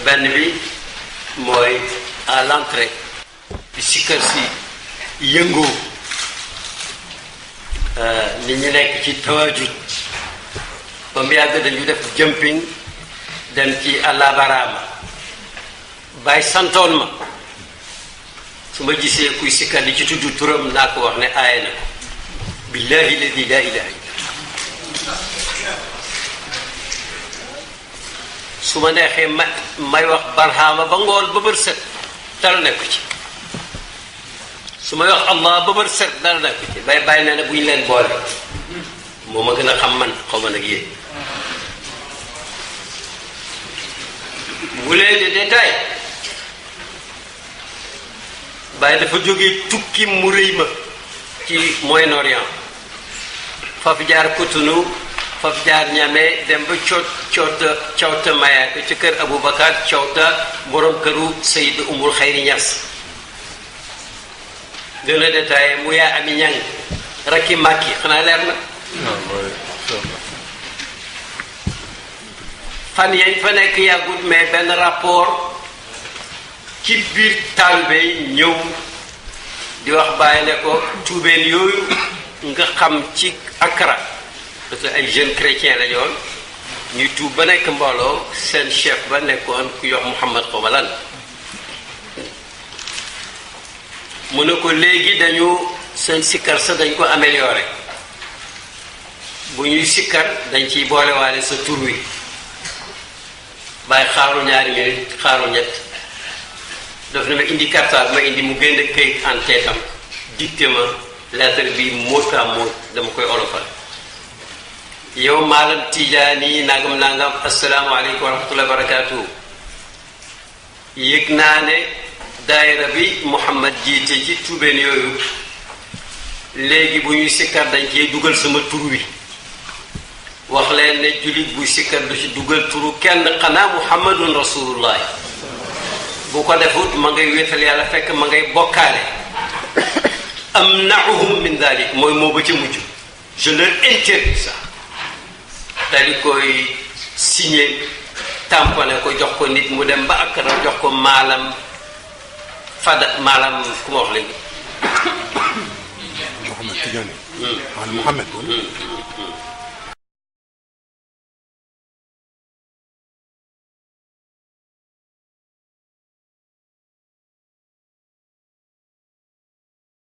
benn bi mooy à l'entrée bi sikkar si yëngoo nit ñi nekk ci tawajud ba mu yàgg dañu def jumping dem ci allah baraama bàyyi santoon ma su ma gisee kuy sikkar di ci tudd turam naa ko wax ne aaye na ko billahi ladi la ilaha illa su ma neexee may wax barhama ba ngoon ba bër set dara nekku ci su may wax allah ba bër set dara nekku ci bàyyi nee na bu ñu leen boole moo ma gën a xam man xaw ma nag yéen bu leen di détail bàyyi dafa jógee tukki mu rëy ma ci Moyen-Orient faf jaar Cotonou faf jaar Niamey dem ba cawta Mayaka ci kër Aboubacar cawta borom këru Seyd Umul Xayri Ñas gën a détaillé mu yaa ami ñang rakki màkki xanaa leer na fan yañ fa nekk yàggut mais benn rapport ci biir taalibe yi ñëw di wax bàyyi ne ko tuubeen yooyu nga xam ci Accra parce que ay jeunes chrétiens la ñoon ñuy tuub ba nekk mbooloo seen chef ba nekkoon ku yox Mouhamad xawma lan mu ne ko léegi dañu seen sikkar sa dañ ko amélioré bu ñuy sikkar dañ ciy boolewaale sa tur wi bàyyi xaaru ñaari minute xaaru ñett daf ne ma indi cartable ma indi mu génn këyit en teetam dicté ma lettre bi mot à mot dama koy olofal yow maalam tijaani nangam nangam asalaamaaleykum wa rahmatullahi wa barakatuhu yëg naa ne daayira bi Mouhamad jiite ci tuubeen yooyu léegi bu ñuy sikkar dañ cee dugal sama tur wi wax leen ne jullit bu sikkar du ci dugal turu kenn xanaa Muhammadun rasulullah bu ko defut ma ngay wéetal yàlla fekk ma ngay bokkaale amna'uhum min dalik mooy moo ba ca mujj je leur interdis ça dali koy signé tamponné ko jox ko nit mu dem ba Accra jox ko maalam fada maalam ku ma wax léegi Mouhamad Tidiane. Mouhamad.